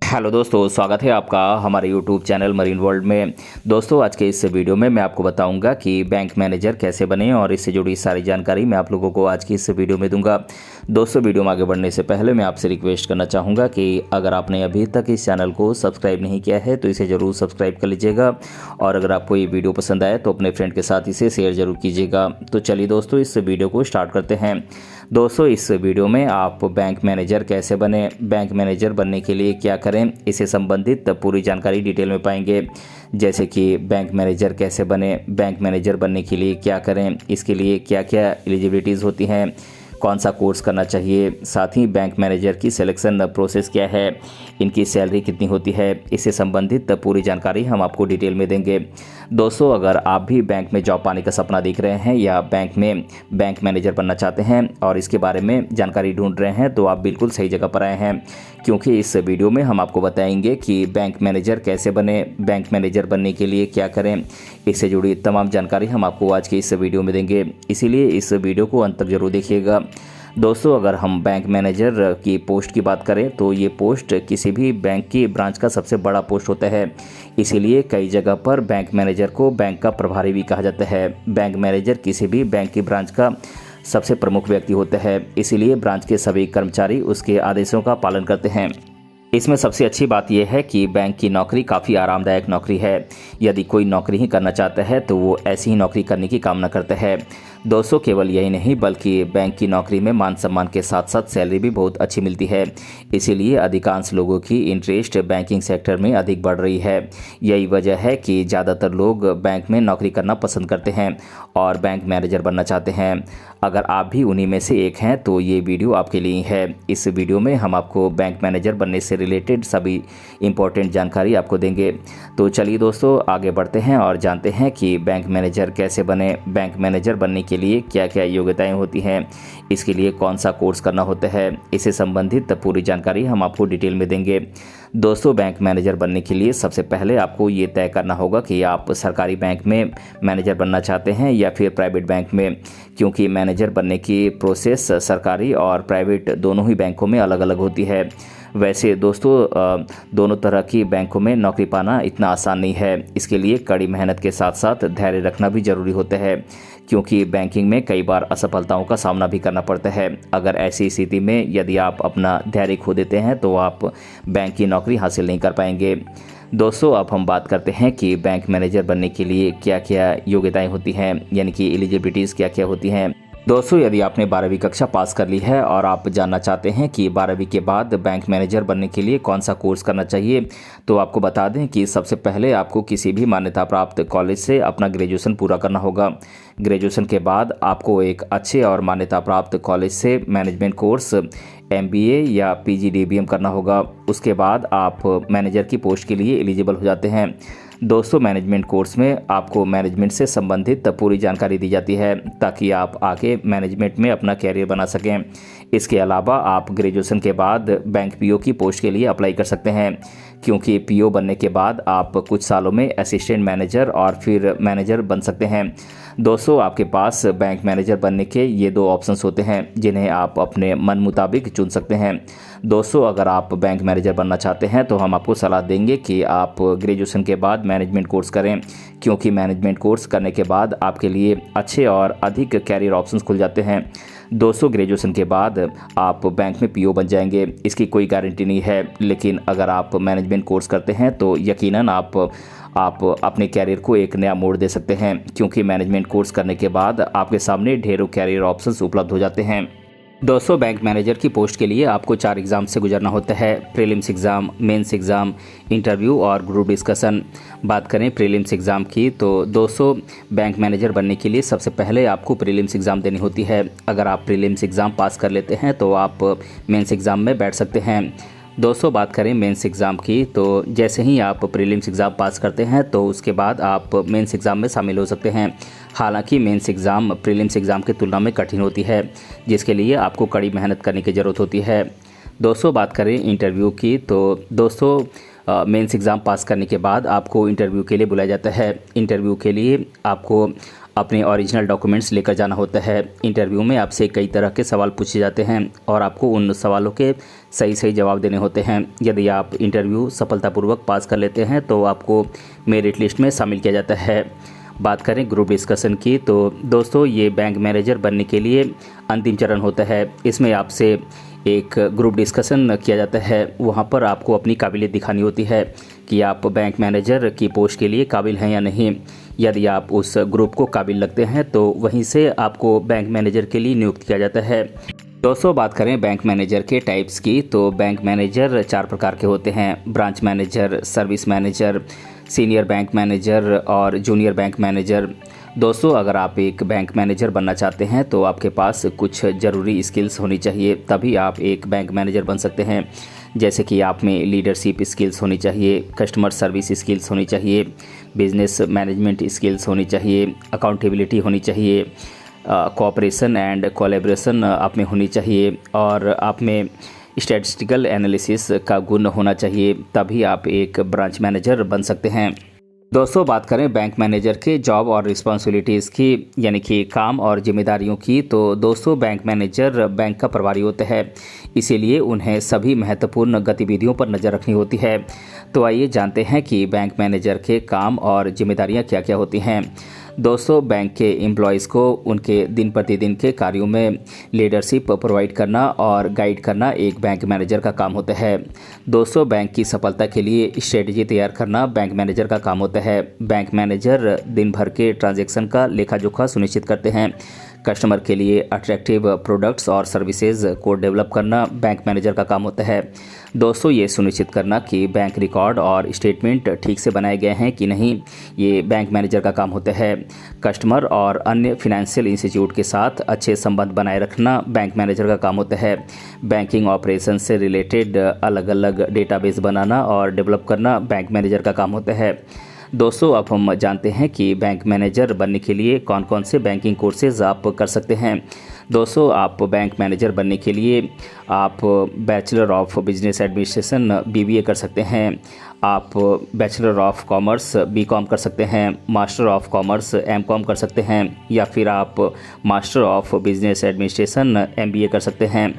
Hello दोस्तों, स्वागत है आपका हमारे यूट्यूब चैनल मरीन वर्ल्ड में। दोस्तों, आज के इस वीडियो में मैं आपको बताऊंगा कि बैंक मैनेजर कैसे बने और इससे जुड़ी सारी जानकारी मैं आप लोगों को आज की इस वीडियो में दूंगा। दोस्तों, वीडियो में आगे बढ़ने से पहले मैं आपसे रिक्वेस्ट करना चाहूँगा कि अगर आपने अभी तक इस चैनल को सब्सक्राइब नहीं किया है तो इसे ज़रूर सब्सक्राइब कर लीजिएगा और अगर आपको ये वीडियो पसंद आए तो अपने फ्रेंड के साथ इसे शेयर ज़रूर कीजिएगा। तो चलिए दोस्तों, इस वीडियो को स्टार्ट करते हैं। दोस्तों, इस वीडियो में आप बैंक मैनेजर कैसे बने, बैंक मैनेजर बनने के लिए क्या करें, इससे संबंधित पूरी जानकारी डिटेल में पाएंगे। जैसे कि बैंक मैनेजर कैसे बने, बैंक मैनेजर बनने के लिए क्या करें, इसके लिए क्या क्या एलिजिबिलिटीज़ होती हैं, कौन सा कोर्स करना चाहिए, साथ ही बैंक मैनेजर की सिलेक्शन प्रोसेस क्या है, इनकी सैलरी कितनी होती है, इससे संबंधित पूरी जानकारी हम आपको डिटेल में देंगे। दोस्तों, अगर आप भी बैंक में जॉब पाने का सपना देख रहे हैं या बैंक में बैंक मैनेजर बनना चाहते हैं और इसके बारे में जानकारी ढूंढ रहे हैं तो आप बिल्कुल सही जगह पर आए हैं, क्योंकि इस वीडियो में हम आपको बताएंगे कि बैंक मैनेजर कैसे बने, बैंक मैनेजर बनने के लिए क्या करें, इससे जुड़ी तमाम जानकारी हम आपको आज के इस वीडियो में देंगे। इसीलिए इस वीडियो को अंत तक जरूर देखिएगा। दोस्तों, अगर हम बैंक मैनेजर की पोस्ट की बात करें तो ये पोस्ट किसी भी बैंक की ब्रांच का सबसे बड़ा पोस्ट होता है। इसीलिए कई जगह पर बैंक मैनेजर को बैंक का प्रभारी भी कहा जाता है। बैंक मैनेजर किसी भी बैंक की ब्रांच का सबसे प्रमुख व्यक्ति होता है, इसीलिए ब्रांच के सभी कर्मचारी उसके आदेशों का पालन करते हैं। इसमें सबसे अच्छी बात यह है कि बैंक की नौकरी काफ़ी आरामदायक नौकरी है। यदि कोई नौकरी ही करना चाहता है तो वो ऐसी ही नौकरी करने की कामना करता है। दोस्तों, केवल यही नहीं बल्कि बैंक की नौकरी में मान सम्मान के साथ साथ सैलरी भी बहुत अच्छी मिलती है। इसीलिए अधिकांश लोगों की इंटरेस्ट बैंकिंग सेक्टर में अधिक बढ़ रही है। यही वजह है कि ज़्यादातर लोग बैंक में नौकरी करना पसंद करते हैं और बैंक मैनेजर बनना चाहते हैं। अगर आप भी उन्हीं में से एक हैं तो ये वीडियो आपके लिए है। इस वीडियो में हम आपको बैंक मैनेजर बनने से रिलेटेड सभी इम्पोर्टेंट जानकारी आपको देंगे। तो चलिए दोस्तों, आगे बढ़ते हैं और जानते हैं कि बैंक मैनेजर कैसे बने, बैंक मैनेजर बनने के लिए क्या क्या योग्यताएं होती हैं, इसके लिए कौन सा कोर्स करना होता है, इससे संबंधित पूरी जानकारी हम आपको डिटेल में देंगे। दोस्तों, बैंक मैनेजर बनने के लिए सबसे पहले आपको ये तय करना होगा कि आप सरकारी बैंक में मैनेजर बनना चाहते हैं या फिर प्राइवेट बैंक में, क्योंकि मैनेजर बनने की प्रोसेस सरकारी और प्राइवेट दोनों ही बैंकों में अलग अलग होती है। वैसे दोस्तों, दोनों तरह की बैंकों में नौकरी पाना इतना आसान नहीं है। इसके लिए कड़ी मेहनत के साथ साथ धैर्य रखना भी ज़रूरी होता है, क्योंकि बैंकिंग में कई बार असफलताओं का सामना भी करना पड़ता है। अगर ऐसी स्थिति में यदि आप अपना धैर्य खो देते हैं तो आप बैंक की नौकरी हासिल नहीं कर पाएंगे। दोस्तों, अब हम बात करते हैं कि बैंक मैनेजर बनने के लिए क्या क्या योग्यताएं होती हैं, यानी कि एलिजिबिलिटीज़ क्या क्या होती हैं। दोस्तों, यदि आपने 12वीं कक्षा पास कर ली है और आप जानना चाहते हैं कि 12वीं के बाद बैंक मैनेजर बनने के लिए कौन सा कोर्स करना चाहिए, तो आपको बता दें कि सबसे पहले आपको किसी भी मान्यता प्राप्त कॉलेज से अपना ग्रेजुएशन पूरा करना होगा। ग्रेजुएशन के बाद आपको एक अच्छे और मान्यता प्राप्त कॉलेज से मैनेजमेंट कोर्स MBA या PGDBM करना होगा। उसके बाद आप मैनेजर की पोस्ट के लिए एलिजिबल हो जाते हैं। दोस्तों, मैनेजमेंट कोर्स में आपको मैनेजमेंट से संबंधित पूरी जानकारी दी जाती है ताकि आप आगे मैनेजमेंट में अपना कैरियर बना सकें। इसके अलावा आप ग्रेजुएशन के बाद बैंक PO की पोस्ट के लिए अप्लाई कर सकते हैं, क्योंकि PO बनने के बाद आप कुछ सालों में असिस्टेंट मैनेजर और फिर मैनेजर बन सकते हैं। दोस्तों, आपके पास बैंक मैनेजर बनने के ये दो ऑप्शंस होते हैं जिन्हें आप अपने मन मुताबिक चुन सकते हैं। दोस्तों, अगर आप बैंक मैनेजर बनना चाहते हैं तो हम आपको सलाह देंगे कि आप ग्रेजुएशन के बाद मैनेजमेंट कोर्स करें, क्योंकि मैनेजमेंट कोर्स करने के बाद आपके लिए अच्छे और अधिक कैरियर ऑप्शंस खुल जाते हैं। दोस्तों, ग्रेजुएशन के बाद आप बैंक में PO बन जाएंगे, इसकी कोई गारंटी नहीं है, लेकिन अगर आप मैनेजमेंट कोर्स करते हैं तो यकीनन आप अपने कैरियर को एक नया मोड़ दे सकते हैं, क्योंकि मैनेजमेंट कोर्स करने के बाद आपके सामने ढेरों कैरियर ऑप्शंस उपलब्ध हो जाते हैं। दोस्तों, बैंक मैनेजर की पोस्ट के लिए आपको 4 एग्ज़ाम से गुजरना होता है। Prelims exam, mains exam, interview और ग्रुप डिस्कशन। बात करें प्रीलिम्स एग्ज़ाम की तो दोस्तों, बैंक मैनेजर बनने के लिए सबसे पहले आपको प्रीलिम्स एग्ज़ाम देनी होती है। अगर आप प्रीलिम्स एग्ज़ाम पास कर लेते हैं तो आप मेंस एग्ज़ाम में बैठ सकते हैं। दोस्तों, बात करें मेंस एग्ज़ाम की तो जैसे ही आप प्रीलिम्स एग्ज़ाम पास करते हैं तो उसके बाद आप मेंस एग्ज़ाम में शामिल हो सकते हैं। हालांकि मेंस एग्ज़ाम प्रीलिम्स एग्ज़ाम की तुलना में कठिन होती है, जिसके लिए आपको कड़ी मेहनत करने की ज़रूरत होती है। दोस्तों, बात करें इंटरव्यू की तो दोस्तों, मेंस एग्ज़ाम पास करने के बाद आपको इंटरव्यू के लिए बुलाया जाता है। इंटरव्यू के लिए आपको अपने ओरिजिनल डॉक्यूमेंट्स लेकर जाना होता है। इंटरव्यू में आपसे कई तरह के सवाल पूछे जाते हैं और आपको उन सवालों के सही सही जवाब देने होते हैं। यदि आप इंटरव्यू सफलतापूर्वक पास कर लेते हैं तो आपको मेरिट लिस्ट में शामिल किया जाता है। बात करें ग्रुप डिस्कशन की तो दोस्तों ये बैंक मैनेजर बनने के लिए अंतिम चरण होता है। इसमें आपसे एक ग्रुप डिस्कशन किया जाता है। वहाँ पर आपको अपनी काबिलियत दिखानी होती है कि आप बैंक मैनेजर की पोस्ट के लिए काबिल हैं या नहीं। यदि आप उस ग्रुप को काबिल लगते हैं तो वहीं से आपको बैंक मैनेजर के लिए नियुक्त किया जाता है। दोस्तों बात करें बैंक मैनेजर के टाइप्स की तो बैंक मैनेजर 4 प्रकार के होते हैं। Branch manager, service manager, senior bank manager और जूनियर बैंक मैनेजर। दोस्तों अगर आप एक बैंक मैनेजर बनना चाहते हैं तो आपके पास कुछ ज़रूरी स्किल्स होनी चाहिए, तभी आप एक बैंक मैनेजर बन सकते हैं। जैसे कि आप में लीडरशिप स्किल्स होनी चाहिए, कस्टमर सर्विस स्किल्स होनी चाहिए, बिजनेस मैनेजमेंट स्किल्स होनी चाहिए, अकाउंटेबिलिटी होनी चाहिए, कोऑपरेशन एंड कोलैबोरेशन आप में होनी चाहिए और आप में स्टैटिस्टिकल एनालिसिस का गुण होना चाहिए, तभी आप एक ब्रांच मैनेजर बन सकते हैं। दोस्तों बात करें बैंक मैनेजर के जॉब और रिस्पॉन्सिबिलिटीज़ की, यानी कि काम और जिम्मेदारियों की, तो दोस्तों बैंक मैनेजर बैंक का प्रभारी होता है, इसीलिए उन्हें सभी महत्वपूर्ण गतिविधियों पर नज़र रखनी होती है। तो आइए जानते हैं कि बैंक मैनेजर के काम और जिम्मेदारियां क्या क्या होती हैं। दोस्तों बैंक के एम्प्लॉयज़ को उनके दिन प्रतिदिन के कार्यों में लीडरशिप प्रोवाइड करना और गाइड करना एक बैंक मैनेजर का काम होता है। दोस्तों बैंक की सफलता के लिए स्ट्रेटजी तैयार करना बैंक मैनेजर का काम होता है। बैंक मैनेजर दिन भर के ट्रांजैक्शन का लेखा जोखा सुनिश्चित करते हैं। कस्टमर के लिए अट्रैक्टिव प्रोडक्ट्स और सर्विसेज को डेवलप करना बैंक मैनेजर का काम होता है। दोस्तों ये सुनिश्चित करना कि बैंक रिकॉर्ड और स्टेटमेंट ठीक से बनाए गए हैं कि नहीं, ये बैंक मैनेजर का काम होता है। कस्टमर और अन्य फिनेंशियल इंस्टीट्यूट के साथ अच्छे संबंध बनाए रखना बैंक मैनेजर का काम होता है। बैंकिंग ऑपरेशन से रिलेटेड अलग अलग डेटाबेस बनाना और डेवलप करना बैंक मैनेजर का काम होता है। दोस्तों अब हम जानते हैं कि बैंक मैनेजर बनने के लिए कौन कौन से बैंकिंग कोर्सेज आप कर सकते हैं। दोस्तों आप बैंक मैनेजर बनने के लिए आप bachelor of business administration BBA कर सकते हैं, आप बैचलर ऑफ कॉमर्स BCom कर सकते हैं, मास्टर ऑफ कॉमर्स MCom कर सकते हैं या फिर आप master of business administration MBA कर सकते हैं।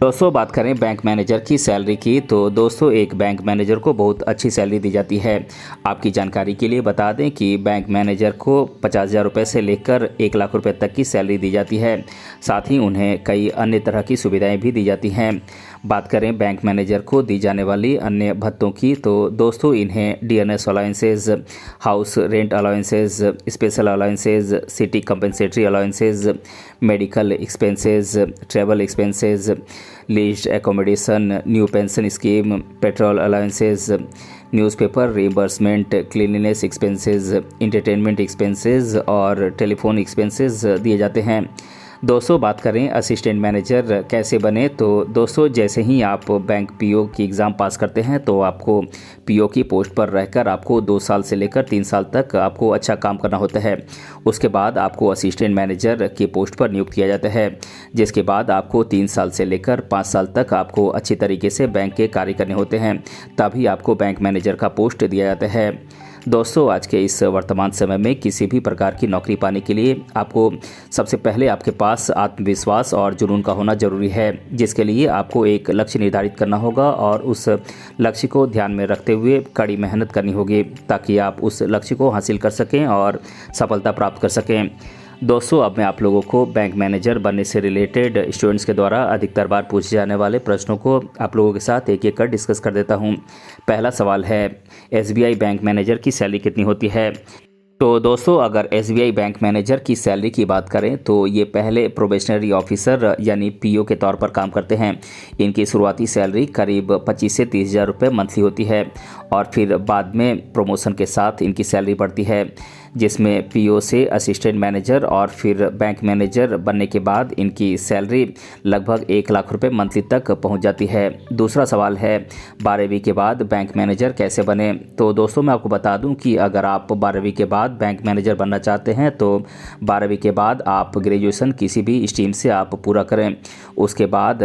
दोस्तों बात करें बैंक मैनेजर की सैलरी की तो दोस्तों एक बैंक मैनेजर को बहुत अच्छी सैलरी दी जाती है। आपकी जानकारी के लिए बता दें कि बैंक मैनेजर को 50,000 रुपये से लेकर 1 लाख रुपए तक की सैलरी दी जाती है। साथ ही उन्हें कई अन्य तरह की सुविधाएं भी दी जाती हैं। बात करें बैंक मैनेजर को दी जाने वाली अन्य भत्तों की तो दोस्तों इन्हें DNS allowances, house rent allowances, special allowances, city compensatory allowances, medical expenses, travel expenses, leased accommodation, new pension scheme, petrol allowances, newspaper reimbursement, cleanliness expenses, entertainment expenses और टेलीफोन एक्सपेंसेस दिए जाते हैं। दोस्तों बात करें असिस्टेंट मैनेजर कैसे बने तो दोस्तों जैसे ही आप बैंक PO की एग्ज़ाम पास करते हैं तो आपको PO की पोस्ट पर रहकर आपको 2 साल से लेकर 3 साल तक आपको अच्छा काम करना होता है। उसके बाद आपको असिस्टेंट मैनेजर की पोस्ट पर नियुक्त किया जाता है, जिसके बाद आपको 3 साल से लेकर 5 साल तक आपको अच्छी तरीके से बैंक के कार्य करने होते हैं, तभी आपको बैंक मैनेजर का पोस्ट दिया जाता है। दोस्तों आज के इस वर्तमान समय में किसी भी प्रकार की नौकरी पाने के लिए आपको सबसे पहले आपके पास आत्मविश्वास और जुनून का होना जरूरी है, जिसके लिए आपको एक लक्ष्य निर्धारित करना होगा और उस लक्ष्य को ध्यान में रखते हुए कड़ी मेहनत करनी होगी ताकि आप उस लक्ष्य को हासिल कर सकें और सफलता प्राप्त कर सकें। दोस्तों अब मैं आप लोगों को बैंक मैनेजर बनने से रिलेटेड स्टूडेंट्स के द्वारा अधिकतर बार पूछे जाने वाले प्रश्नों को आप लोगों के साथ एक एक कर डिस्कस कर देता हूं। पहला सवाल है SBI बैंक मैनेजर की सैलरी कितनी होती है। तो दोस्तों अगर SBI बैंक मैनेजर की सैलरी की बात करें तो ये पहले प्रोबेशनरी ऑफिसर यानी PO के तौर पर काम करते हैं। इनकी शुरुआती सैलरी करीब 25 से 30,000 रुपये मंथली होती है और फिर बाद में प्रमोशन के साथ इनकी सैलरी बढ़ती है, जिसमें PO से असिस्टेंट मैनेजर और फिर बैंक मैनेजर बनने के बाद इनकी सैलरी लगभग 1 लाख रुपए मंथली तक पहुंच जाती है। दूसरा सवाल है 12वीं के बाद बैंक मैनेजर कैसे बने। तो दोस्तों मैं आपको बता दूं कि अगर आप 12वीं के बाद बैंक मैनेजर बनना चाहते हैं तो 12वीं के बाद आप ग्रेजुएशन किसी भी स्ट्रीम से आप पूरा करें। उसके बाद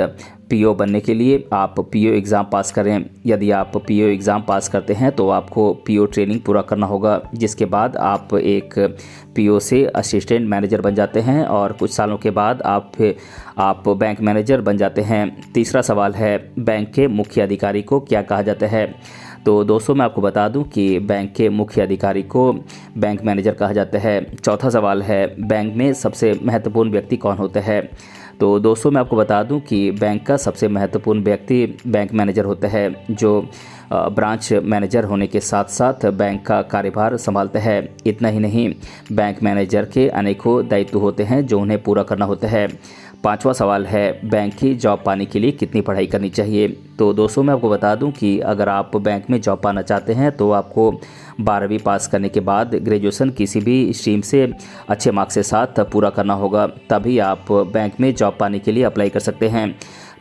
पीओ बनने के लिए आप पीओ एग्ज़ाम पास करें। यदि आप पीओ एग्ज़ाम पास करते हैं तो आपको पीओ ट्रेनिंग पूरा करना होगा, जिसके बाद आप एक पीओ से असिस्टेंट मैनेजर बन जाते हैं और कुछ सालों के बाद आप बैंक मैनेजर बन जाते हैं। तीसरा सवाल है, बैंक के मुख्य अधिकारी को क्या कहा जाता है? तो दोस्तों मैं आपको बता दूं कि बैंक के मुख्य अधिकारी को बैंक मैनेजर कहा जाता है। चौथा सवाल है, बैंक में सबसे महत्वपूर्ण व्यक्ति कौन होता है? तो दोस्तों मैं आपको बता दूं कि बैंक का सबसे महत्वपूर्ण व्यक्ति बैंक मैनेजर होता है, जो ब्रांच मैनेजर होने के साथ साथ बैंक का कार्यभार संभालता है। इतना ही नहीं, बैंक मैनेजर के अनेकों दायित्व होते हैं जो उन्हें पूरा करना होता है। पांचवा सवाल है, बैंक की जॉब पाने के लिए कितनी पढ़ाई करनी चाहिए? तो दोस्तों मैं आपको बता दूं कि अगर आप बैंक में जॉब पाना चाहते हैं तो आपको 12वीं पास करने के बाद ग्रेजुएशन किसी भी स्ट्रीम से अच्छे मार्क्स के साथ पूरा करना होगा, तभी आप बैंक में जॉब पाने के लिए अप्लाई कर सकते हैं।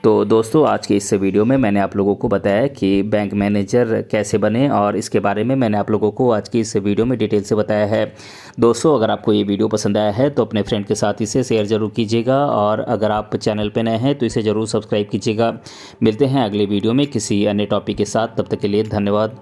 तो दोस्तों आज के इस वीडियो में मैंने आप लोगों को बताया कि बैंक मैनेजर कैसे बने, और इसके बारे में मैंने आप लोगों को आज की इस वीडियो में डिटेल से बताया है। दोस्तों अगर आपको ये वीडियो पसंद आया है तो अपने फ्रेंड के साथ इसे शेयर ज़रूर कीजिएगा, और अगर आप चैनल पर नए हैं तो इसे ज़रूर सब्सक्राइब कीजिएगा। मिलते हैं अगले वीडियो में किसी अन्य टॉपिक के साथ, तब तक के लिए धन्यवाद।